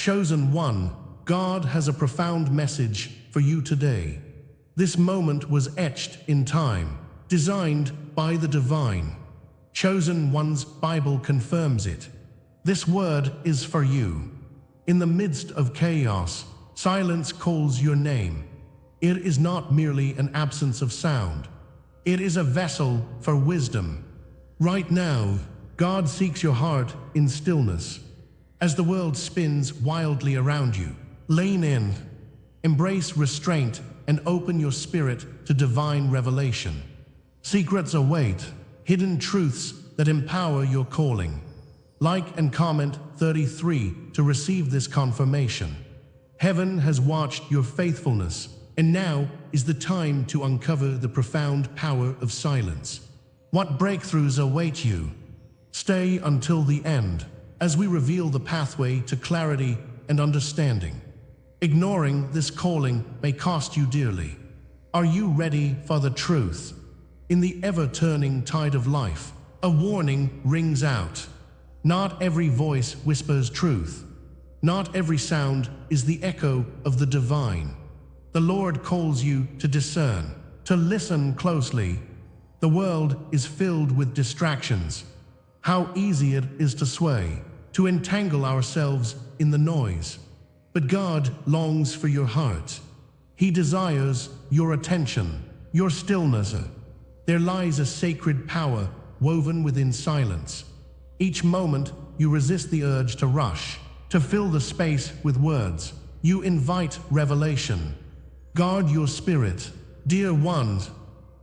Chosen one, God has a profound message for you today. This moment was etched in time, designed by the divine. Chosen one's Bible confirms it. This word is for you. In the midst of chaos, silence calls your name. It is not merely an absence of sound. It is a vessel for wisdom. Right now, God seeks your heart in stillness. As the world spins wildly around you, lean in, embrace restraint, and open your spirit to divine revelation. Secrets await, hidden truths that empower your calling. Like and comment 33 to receive this confirmation. Heaven has watched your faithfulness, and now is the time to uncover the profound power of silence. What breakthroughs await you? Stay until the end, as we reveal the pathway to clarity and understanding. Ignoring this calling may cost you dearly. Are you ready for the truth? In the ever-turning tide of life, a warning rings out. Not every voice whispers truth. Not every sound is the echo of the divine. The Lord calls you to discern, to listen closely. The world is filled with distractions. How easy it is to sway, to entangle ourselves in the noise. But God longs for your heart. He desires your attention, your stillness. There lies a sacred power woven within silence. Each moment you resist the urge to rush, to fill the space with words. You invite revelation. Guard your spirit, dear ones.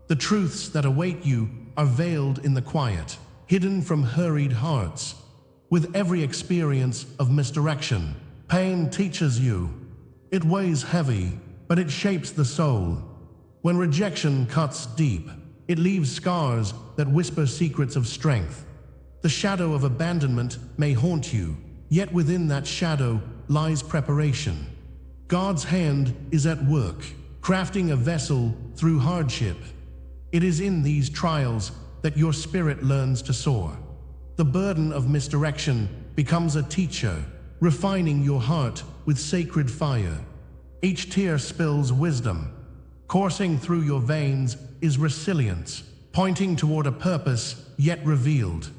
The truths that await you are veiled in the quiet, hidden from hurried hearts. With every experience of misdirection, pain teaches you. It weighs heavy, but it shapes the soul. When rejection cuts deep, it leaves scars that whisper secrets of strength. The shadow of abandonment may haunt you, yet within that shadow lies preparation. God's hand is at work, crafting a vessel through hardship. It is in these trials that your spirit learns to soar. The burden of misdirection becomes a teacher, refining your heart with sacred fire. Each tear spills wisdom. Coursing through your veins is resilience, pointing toward a purpose yet revealed.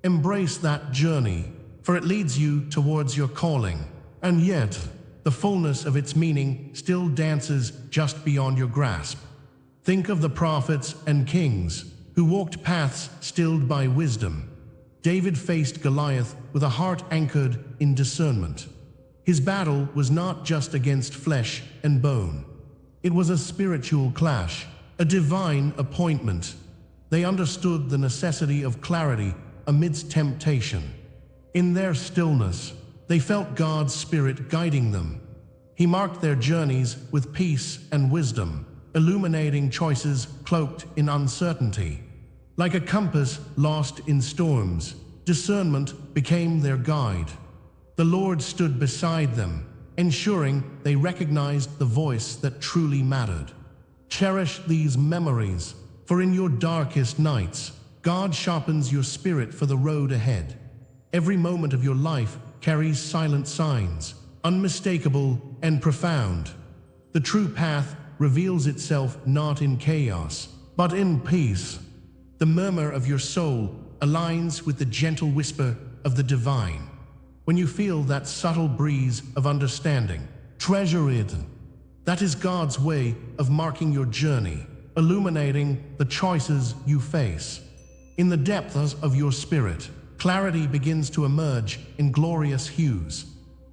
Embrace that journey, for it leads you towards your calling, and yet the fullness of its meaning still dances just beyond your grasp. Think of the prophets and kings who walked paths stilled by wisdom. David faced Goliath with a heart anchored in discernment. His battle was not just against flesh and bone. It was a spiritual clash, a divine appointment. They understood the necessity of clarity amidst temptation. In their stillness, they felt God's Spirit guiding them. He marked their journeys with peace and wisdom, illuminating choices cloaked in uncertainty. Like a compass lost in storms, discernment became their guide. The Lord stood beside them, ensuring they recognized the voice that truly mattered. Cherish these memories, for in your darkest nights, God sharpens your spirit for the road ahead. Every moment of your life carries silent signs, unmistakable and profound. The true path reveals itself not in chaos, but in peace. The murmur of your soul aligns with the gentle whisper of the divine. When you feel that subtle breeze of understanding, treasure it. That is God's way of marking your journey, illuminating the choices you face. In the depths of your spirit, clarity begins to emerge in glorious hues.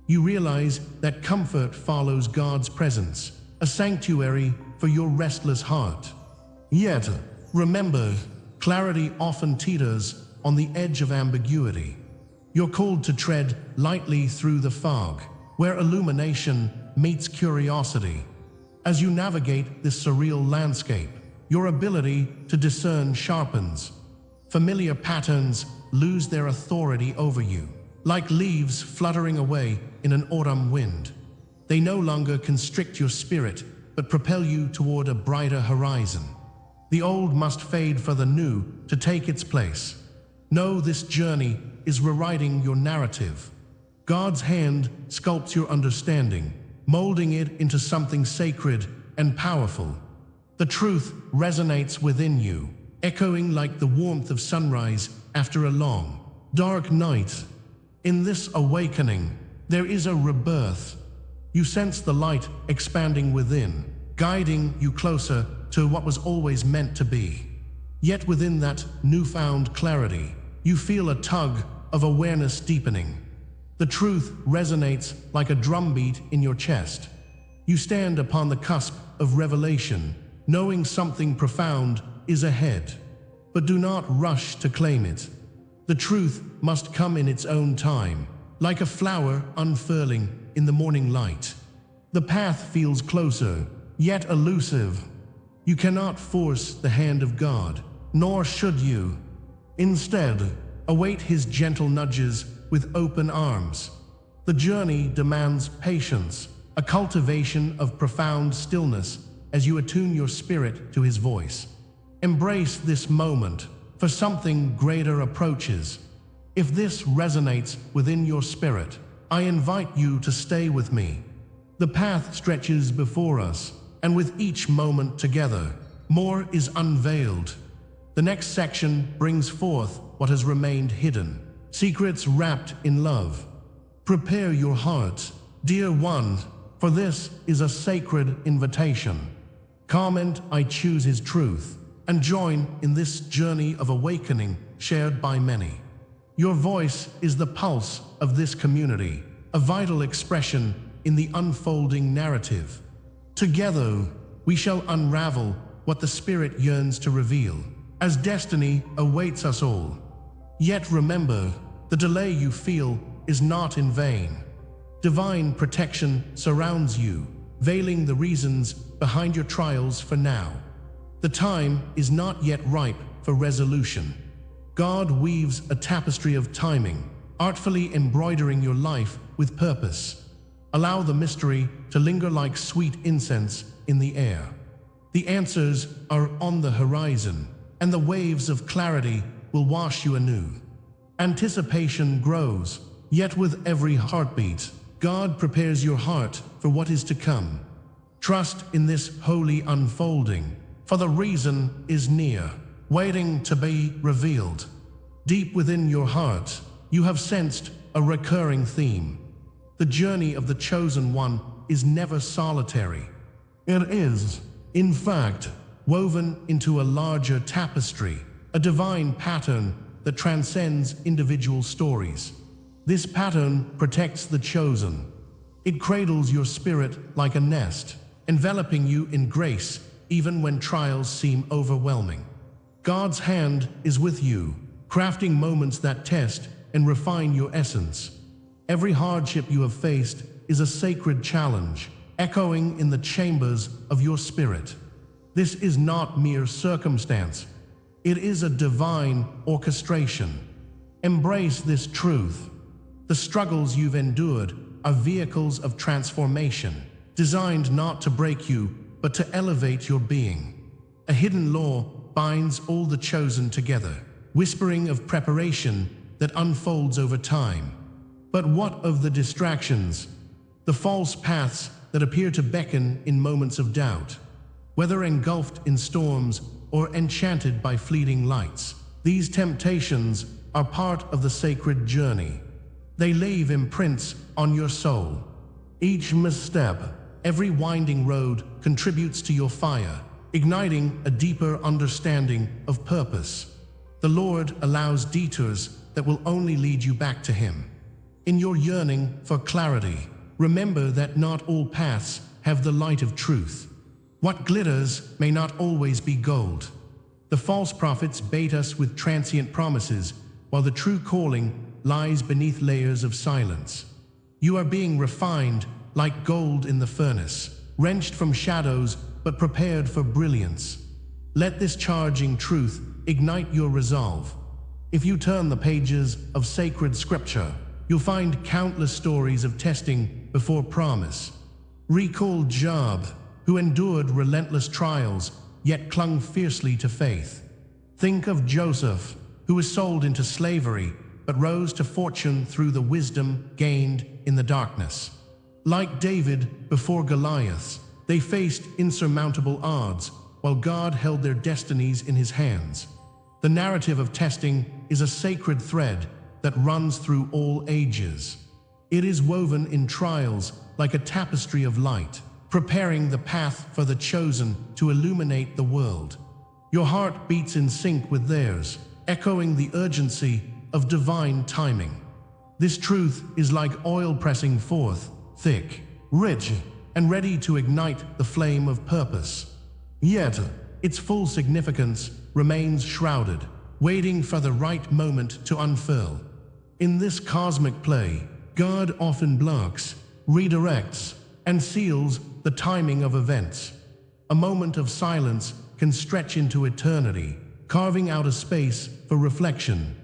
You realize that comfort follows God's presence, a sanctuary for your restless heart. Yet, remember, clarity often teeters on the edge of ambiguity. You're called to tread lightly through the fog, where illumination meets curiosity. As you navigate this surreal landscape, your ability to discern sharpens. Familiar patterns lose their authority over you, like leaves fluttering away in an autumn wind. They no longer constrict your spirit, but propel you toward a brighter horizon. The old must fade for the new to take its place. Know this journey is rewriting your narrative. God's hand sculpts your understanding, molding it into something sacred and powerful. The truth resonates within you, echoing like the warmth of sunrise after a long, dark night. In this awakening, there is a rebirth. You sense the light expanding within, guiding you closer to what was always meant to be. Yet within that newfound clarity, you feel a tug of awareness deepening. The truth resonates like a drumbeat in your chest. You stand upon the cusp of revelation, knowing something profound is ahead. But do not rush to claim it. The truth must come in its own time, like a flower unfurling in the morning light. The path feels closer, yet elusive. You cannot force the hand of God, nor should you. Instead, await His gentle nudges with open arms. The journey demands patience, a cultivation of profound stillness as you attune your spirit to His voice. Embrace this moment, for something greater approaches. If this resonates within your spirit, I invite you to stay with me. The path stretches before us, and with each moment together, more is unveiled. The next section brings forth what has remained hidden, secrets wrapped in love. Prepare your heart, dear one, for this is a sacred invitation. Comment, I choose His truth, and join in this journey of awakening shared by many. Your voice is the pulse of this community, a vital expression in the unfolding narrative. Together, we shall unravel what the Spirit yearns to reveal, as destiny awaits us all. Yet remember, the delay you feel is not in vain. Divine protection surrounds you, veiling the reasons behind your trials for now. The time is not yet ripe for resolution. God weaves a tapestry of timing, artfully embroidering your life with purpose. Allow the mystery to linger like sweet incense in the air. The answers are on the horizon, and the waves of clarity will wash you anew. Anticipation grows, yet with every heartbeat, God prepares your heart for what is to come. Trust in this holy unfolding, for the reason is near, waiting to be revealed. Deep within your heart, you have sensed a recurring theme. The journey of the chosen one is never solitary. It is, in fact, woven into a larger tapestry, a divine pattern that transcends individual stories. This pattern protects the chosen. It cradles your spirit like a nest, enveloping you in grace even when trials seem overwhelming. God's hand is with you, crafting moments that test and refine your essence. Every hardship you have faced is a sacred challenge, echoing in the chambers of your spirit. This is not mere circumstance. It is a divine orchestration. Embrace this truth. The struggles you've endured are vehicles of transformation, designed not to break you, but to elevate your being. A hidden law binds all the chosen together, whispering of preparation that unfolds over time. But what of the distractions, the false paths that appear to beckon in moments of doubt? Whether engulfed in storms or enchanted by fleeting lights, these temptations are part of the sacred journey. They leave imprints on your soul. Each misstep, every winding road contributes to your fire, igniting a deeper understanding of purpose. The Lord allows detours that will only lead you back to Him. In your yearning for clarity, remember that not all paths have the light of truth. What glitters may not always be gold. The false prophets bait us with transient promises, while the true calling lies beneath layers of silence. You are being refined like gold in the furnace, wrenched from shadows but prepared for brilliance. Let this charging truth ignite your resolve. If you turn the pages of sacred scripture, you'll find countless stories of testing before promise. Recall Job, who endured relentless trials, yet clung fiercely to faith. Think of Joseph, who was sold into slavery, but rose to fortune through the wisdom gained in the darkness. Like David before Goliath, they faced insurmountable odds, while God held their destinies in his hands. The narrative of testing is a sacred thread that runs through all ages. It is woven in trials like a tapestry of light, preparing the path for the chosen to illuminate the world. Your heart beats in sync with theirs, echoing the urgency of divine timing. This truth is like oil pressing forth, thick, rich, and ready to ignite the flame of purpose. Yet, its full significance remains shrouded, waiting for the right moment to unfurl. In this cosmic play, God often blocks, redirects, and seals the timing of events. A moment of silence can stretch into eternity, carving out a space for reflection.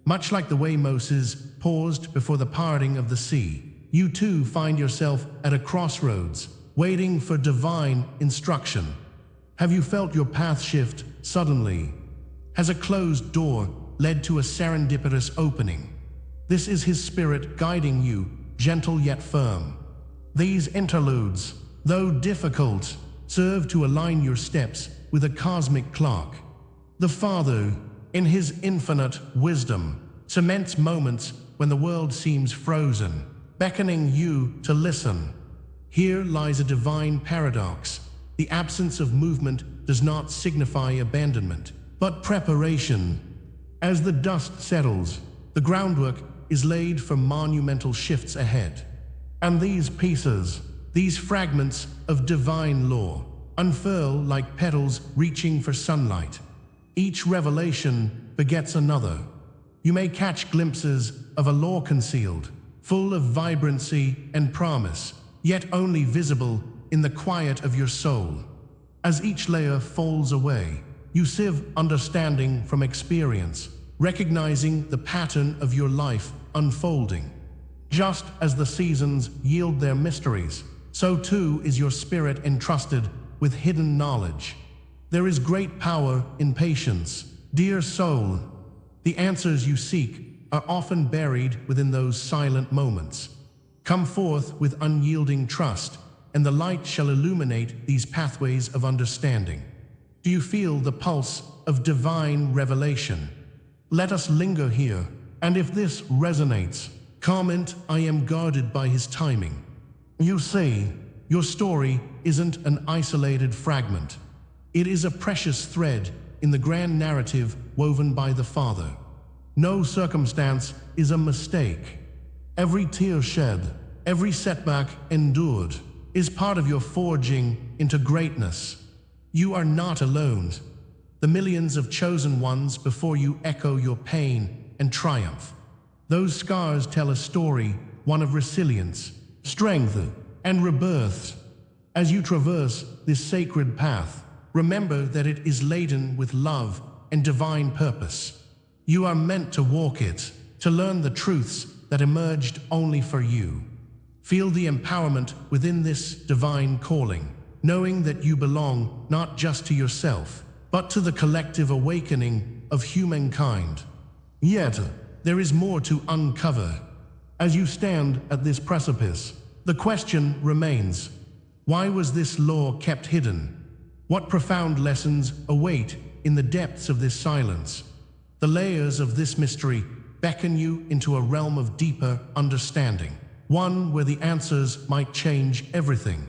Much like the way Moses paused before the parting of the sea, you too find yourself at a crossroads, waiting for divine instruction. Have you felt your path shift suddenly? Has a closed door led to a serendipitous opening? This is his spirit guiding you, gentle yet firm. These interludes, though difficult, serve to align your steps with a cosmic clock. The Father, in his infinite wisdom, cements moments when the world seems frozen, beckoning you to listen. Here lies a divine paradox. The absence of movement does not signify abandonment, but preparation. As the dust settles, the groundwork is laid for monumental shifts ahead. And these pieces, these fragments of divine law, unfurl like petals reaching for sunlight. Each revelation begets another. You may catch glimpses of a law concealed, full of vibrancy and promise, yet only visible in the quiet of your soul. As each layer falls away, you sieve understanding from experience, recognizing the pattern of your life unfolding. Just as the seasons yield their mysteries, so too is your spirit entrusted with hidden knowledge. There is great power in patience, dear soul. The answers you seek are often buried within those silent moments. Come forth with unyielding trust, and the light shall illuminate these pathways of understanding. Do you feel the pulse of divine revelation? Let us linger here, and if this resonates, comment, "I am guarded by his timing." You see, your story isn't an isolated fragment. It is a precious thread in the grand narrative woven by the Father. No circumstance is a mistake. Every tear shed, every setback endured, is part of your forging into greatness. You are not alone. The millions of chosen ones before you echo your pain and triumph. Those scars tell a story, one of resilience, strength, and rebirth. As you traverse this sacred path, remember that it is laden with love and divine purpose. You are meant to walk it, to learn the truths that emerged only for you. Feel the empowerment within this divine calling, knowing that you belong not just to yourself, but to the collective awakening of humankind. Yet, there is more to uncover. As you stand at this precipice, the question remains: why was this law kept hidden? What profound lessons await in the depths of this silence? The layers of this mystery beckon you into a realm of deeper understanding, one where the answers might change everything.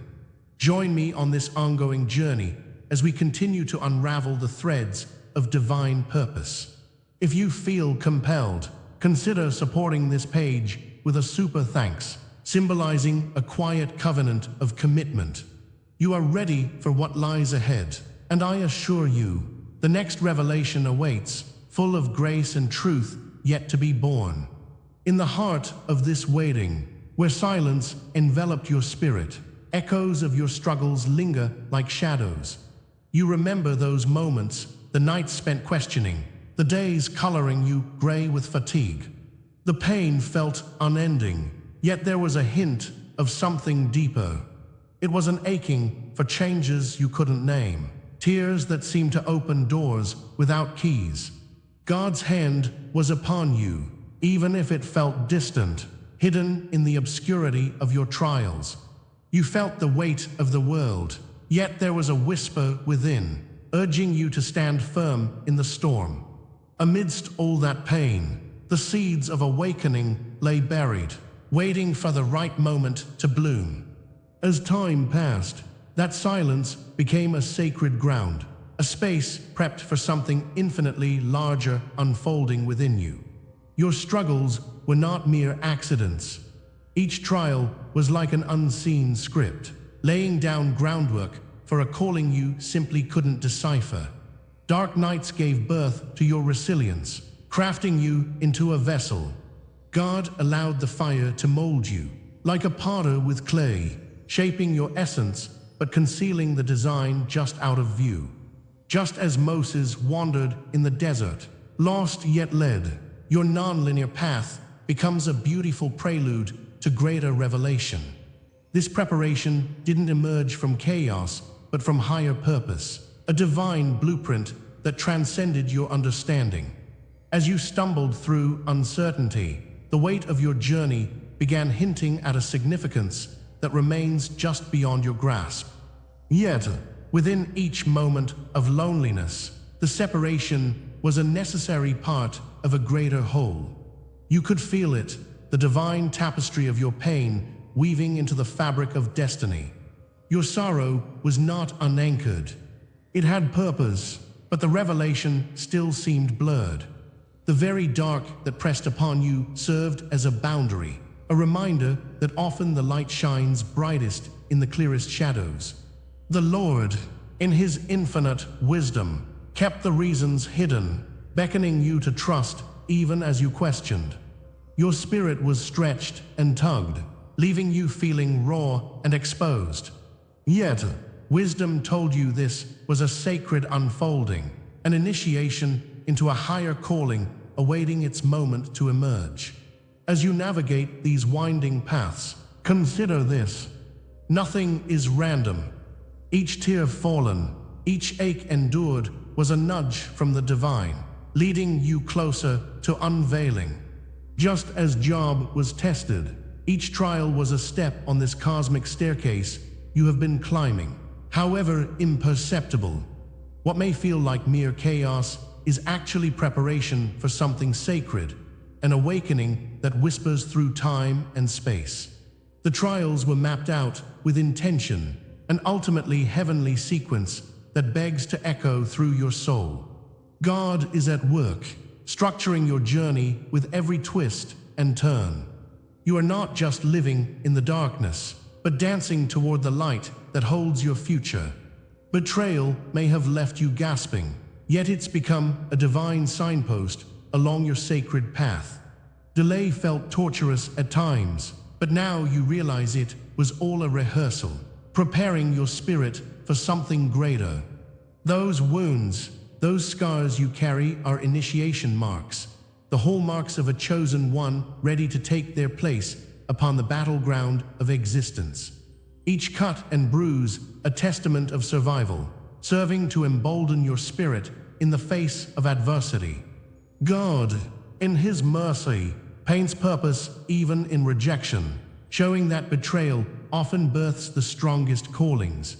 Join me on this ongoing journey as we continue to unravel the threads of divine purpose. If you feel compelled, consider supporting this page with a super thanks, symbolizing a quiet covenant of commitment. You are ready for what lies ahead, and I assure you, the next revelation awaits, full of grace and truth yet to be born. In the heart of this waiting, where silence enveloped your spirit, echoes of your struggles linger like shadows. You remember those moments, the nights spent questioning, the days coloring you gray with fatigue. The pain felt unending, yet there was a hint of something deeper. It was an aching for changes you couldn't name, tears that seemed to open doors without keys. God's hand was upon you, even if it felt distant, hidden in the obscurity of your trials. You felt the weight of the world, yet there was a whisper within, urging you to stand firm in the storm. Amidst all that pain, the seeds of awakening lay buried, waiting for the right moment to bloom. As time passed, that silence became a sacred ground, a space prepped for something infinitely larger unfolding within you. Your struggles were not mere accidents. Each trial was like an unseen script, laying down groundwork for a calling you simply couldn't decipher. Dark nights gave birth to your resilience, crafting you into a vessel. God allowed the fire to mold you, like a potter with clay, shaping your essence but concealing the design just out of view. Just as Moses wandered in the desert, lost yet led, your nonlinear path becomes a beautiful prelude to greater revelation. This preparation didn't emerge from chaos, but from higher purpose, a divine blueprint that transcended your understanding. As you stumbled through uncertainty, the weight of your journey began hinting at a significance that remains just beyond your grasp. Yet, within each moment of loneliness, the separation was a necessary part of a greater whole. You could feel it, the divine tapestry of your pain weaving into the fabric of destiny. Your sorrow was not unanchored. It had purpose, but the revelation still seemed blurred. The very dark that pressed upon you served as a boundary, a reminder that often the light shines brightest in the clearest shadows. The Lord, in His infinite wisdom, kept the reasons hidden, beckoning you to trust even as you questioned. Your spirit was stretched and tugged, leaving you feeling raw and exposed. Yet, wisdom told you this was a sacred unfolding, an initiation into a higher calling awaiting its moment to emerge. As you navigate these winding paths, consider this: nothing is random. Each tear fallen, each ache endured was a nudge from the divine, leading you closer to unveiling. Just as Job was tested, each trial was a step on this cosmic staircase you have been climbing, however imperceptible. What may feel like mere chaos is actually preparation for something sacred, an awakening that whispers through time and space. The trials were mapped out with intention, an ultimately heavenly sequence that begs to echo through your soul. God is at work, structuring your journey with every twist and turn. You are not just living in the darkness, but dancing toward the light that holds your future. Betrayal may have left you gasping, yet it's become a divine signpost along your sacred path. Delay felt torturous at times, but now you realize it was all a rehearsal, preparing your spirit for something greater. Those wounds, those scars you carry are initiation marks, the hallmarks of a chosen one ready to take their place upon the battleground of existence. Each cut and bruise a testament of survival, serving to embolden your spirit in the face of adversity. God, in His mercy, paints purpose even in rejection, showing that betrayal often births the strongest callings.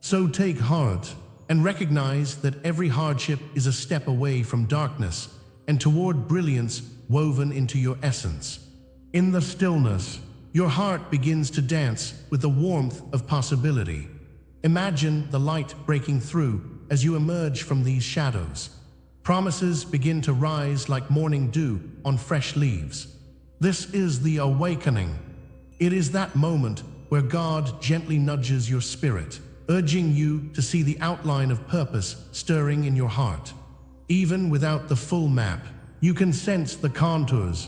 So take heart and recognize that every hardship is a step away from darkness and toward brilliance woven into your essence. In the stillness, your heart begins to dance with the warmth of possibility. Imagine the light breaking through as you emerge from these shadows. Promises begin to rise like morning dew on fresh leaves. This is the awakening. It is that moment where God gently nudges your spirit, urging you to see the outline of purpose stirring in your heart. Even without the full map, you can sense the contours.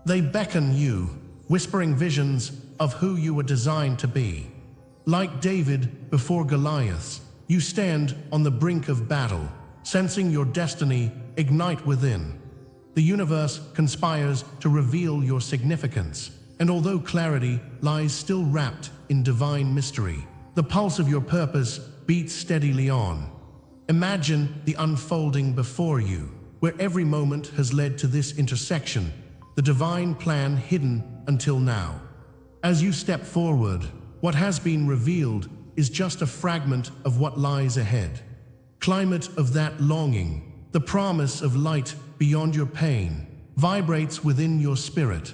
They beckon you, whispering visions of who you were designed to be. Like David before Goliath, you stand on the brink of battle, sensing your destiny ignite within. The universe conspires to reveal your significance, and although clarity lies still wrapped in divine mystery, the pulse of your purpose beats steadily on. Imagine the unfolding before you, where every moment has led to this intersection, the divine plan hidden until now. As you step forward, what has been revealed is just a fragment of what lies ahead. Climate of that longing, the promise of light beyond your pain, vibrates within your spirit.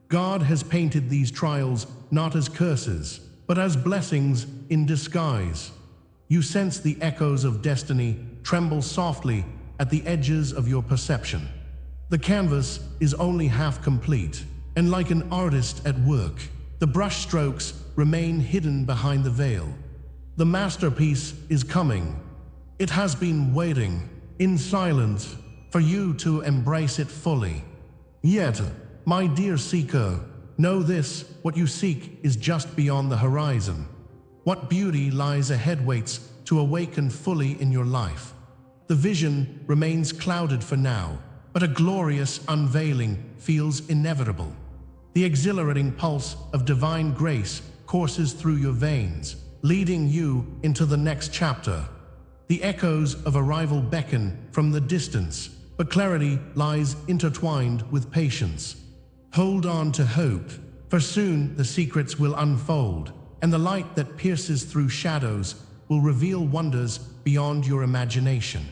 God has painted these trials not as curses, but as blessings in disguise. You sense the echoes of destiny tremble softly at the edges of your perception. The canvas is only half complete, and like an artist at work, the brushstrokes remain hidden behind the veil. The masterpiece is coming. It has been waiting, in silence, for you to embrace it fully. Yet, my dear seeker, know this: what you seek is just beyond the horizon. What beauty lies ahead waits to awaken fully in your life. The vision remains clouded for now, but a glorious unveiling feels inevitable. The exhilarating pulse of divine grace courses through your veins, leading you into the next chapter. The echoes of arrival beckon from the distance, but clarity lies intertwined with patience. Hold on to hope, for soon the secrets will unfold, and the light that pierces through shadows will reveal wonders beyond your imagination.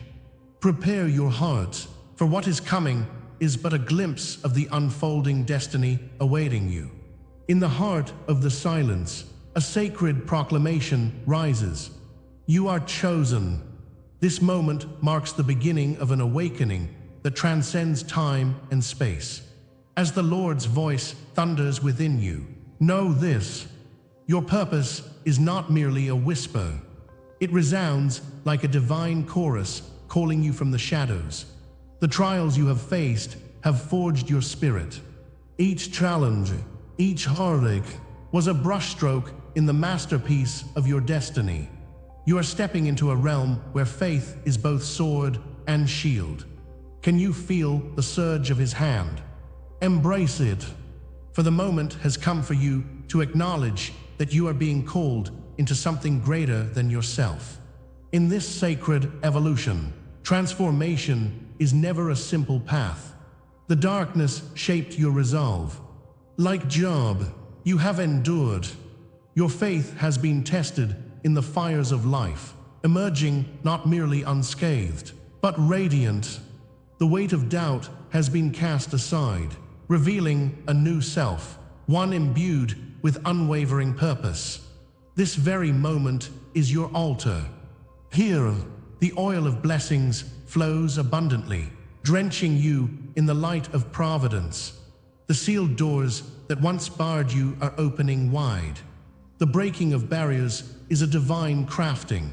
Prepare your heart, for what is coming is but a glimpse of the unfolding destiny awaiting you. In the heart of the silence, a sacred proclamation rises. You are chosen. This moment marks the beginning of an awakening that transcends time and space. As the Lord's voice thunders within you, know this: your purpose is not merely a whisper. It resounds like a divine chorus calling you from the shadows. The trials you have faced have forged your spirit. Each challenge, each heartache, was a brushstroke in the masterpiece of your destiny. You are stepping into a realm where faith is both sword and shield. Can you feel the surge of his hand? Embrace it, for the moment has come for you to acknowledge that you are being called into something greater than yourself. In this sacred evolution, transformation is never a simple path. The darkness shaped your resolve. Like Job, you have endured. Your faith has been tested in the fires of life, emerging not merely unscathed, but radiant. The weight of doubt has been cast aside, revealing a new self, one imbued with unwavering purpose. This very moment is your altar. Here, the oil of blessings flows abundantly, drenching you in the light of providence. The sealed doors that once barred you are opening wide. The breaking of barriers is a divine crafting.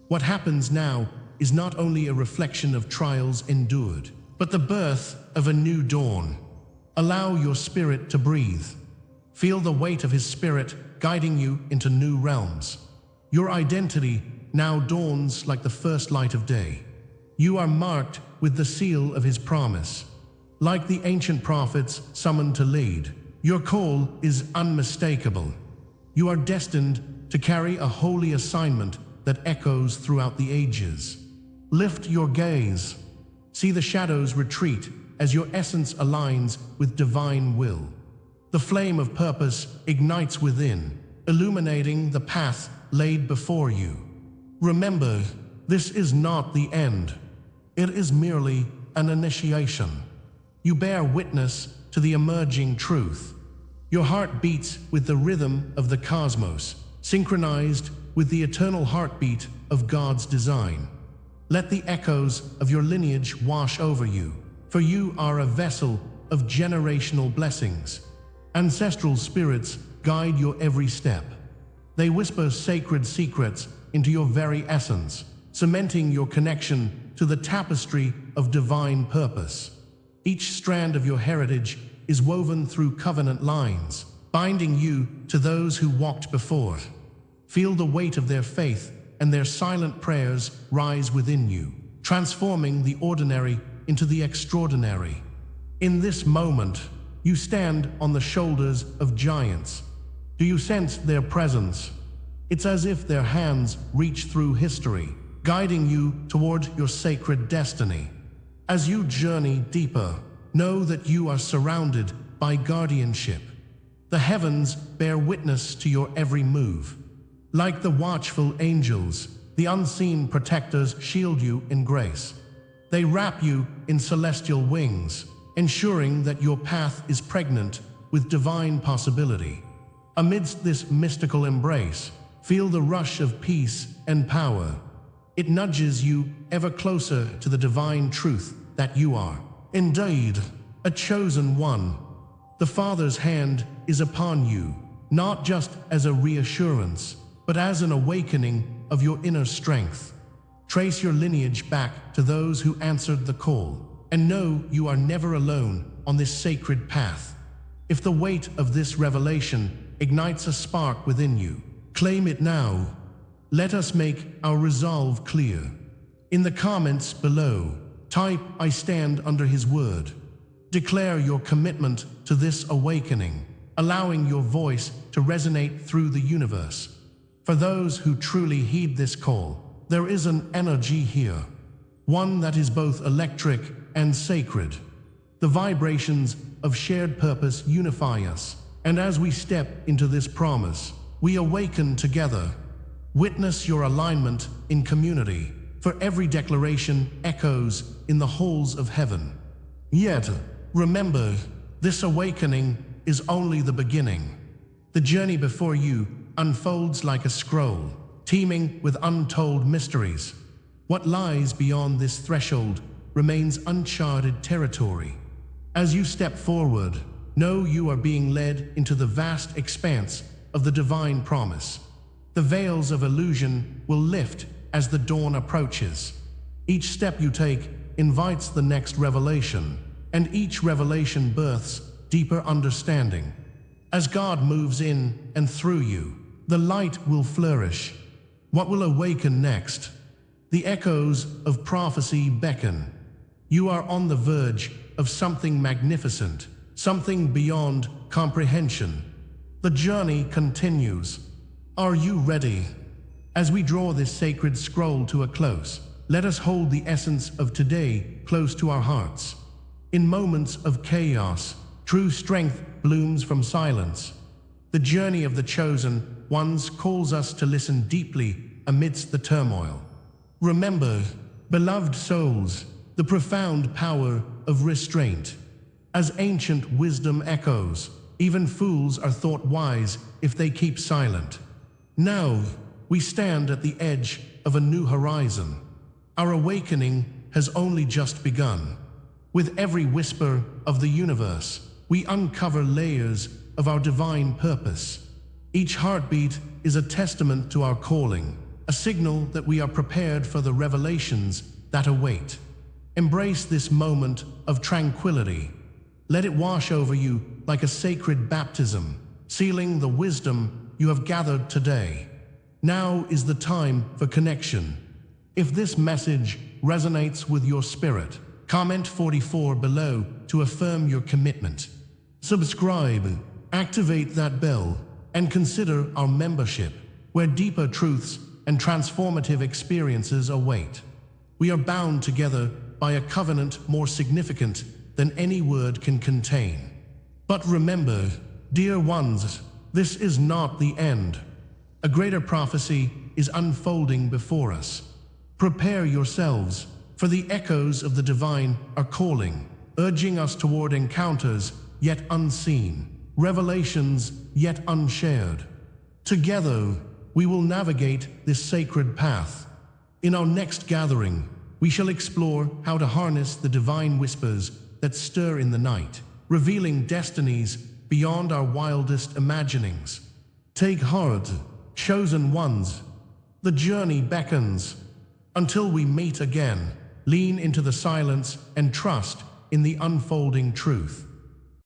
What happens now is not only a reflection of trials endured, but the birth of a new dawn. Allow your spirit to breathe. Feel the weight of his spirit guiding you into new realms. Your identity now dawns like the first light of day. You are marked with the seal of his promise. Like the ancient prophets summoned to lead, your call is unmistakable. You are destined to carry a holy assignment that echoes throughout the ages. Lift your gaze. See the shadows retreat as your essence aligns with divine will. The flame of purpose ignites within, illuminating the path laid before you. Remember, this is not the end. It is merely an initiation. You bear witness to the emerging truth. Your heart beats with the rhythm of the cosmos, synchronized with the eternal heartbeat of God's design. Let the echoes of your lineage wash over you, for you are a vessel of generational blessings. Ancestral spirits guide your every step. They whisper sacred secrets into your very essence, cementing your connection to the tapestry of divine purpose. Each strand of your heritage is woven through covenant lines, binding you to those who walked before. Feel the weight of their faith, and their silent prayers rise within you, transforming the ordinary into the extraordinary. In this moment, you stand on the shoulders of giants. Do you sense their presence? It's as if their hands reach through history, guiding you toward your sacred destiny. As you journey deeper, know that you are surrounded by guardianship. The heavens bear witness to your every move. Like the watchful angels, the unseen protectors shield you in grace. They wrap you in celestial wings, ensuring that your path is pregnant with divine possibility. Amidst this mystical embrace, feel the rush of peace and power. It nudges you ever closer to the divine truth that you are indeed a chosen one. The Father's hand is upon you, not just as a reassurance, but as an awakening of your inner strength. Trace your lineage back to those who answered the call, and know you are never alone on this sacred path. If the weight of this revelation ignites a spark within you, claim it now. Let us make our resolve clear. In the comments below, type "I stand under His word." Declare your commitment to this awakening, allowing your voice to resonate through the universe. For those who truly heed this call, there is an energy here, one that is both electric and sacred. The vibrations of shared purpose unify us, and as we step into this promise, we awaken together. Witness your alignment in community, for every declaration echoes in the halls of heaven. Yet, remember, this awakening is only the beginning. The journey before you unfolds like a scroll, teeming with untold mysteries. What lies beyond this threshold remains uncharted territory. As you step forward, know you are being led into the vast expanse of the divine promise. The veils of illusion will lift as the dawn approaches. Each step you take invites the next revelation, and each revelation births deeper understanding. As God moves in and through you, the light will flourish. What will awaken next? The echoes of prophecy beckon. You are on the verge of something magnificent, something beyond comprehension. The journey continues. Are you ready? As we draw this sacred scroll to a close, let us hold the essence of today close to our hearts. In moments of chaos, true strength blooms from silence. The journey of the chosen ones calls us to listen deeply amidst the turmoil. Remember, beloved souls, the profound power of restraint. As ancient wisdom echoes, even fools are thought wise if they keep silent. Now, we stand at the edge of a new horizon. Our awakening has only just begun. With every whisper of the universe, we uncover layers of our divine purpose. Each heartbeat is a testament to our calling, a signal that we are prepared for the revelations that await. Embrace this moment of tranquility. Let it wash over you like a sacred baptism, sealing the wisdom you have gathered today. Now is the time for connection. If this message resonates with your spirit, comment 44 below to affirm your commitment. Subscribe, activate that bell, and consider our membership, where deeper truths and transformative experiences await. We are bound together by a covenant more significant than any word can contain. But remember, dear ones, this is not the end. A greater prophecy is unfolding before us. Prepare yourselves, for the echoes of the divine are calling, urging us toward encounters yet unseen, revelations yet unshared. Together, we will navigate this sacred path. In our next gathering, we shall explore how to harness the divine whispers that stir in the night, revealing destinies beyond our wildest imaginings. Take heart, chosen ones. The journey beckons. Until we meet again, lean into the silence and trust in the unfolding truth.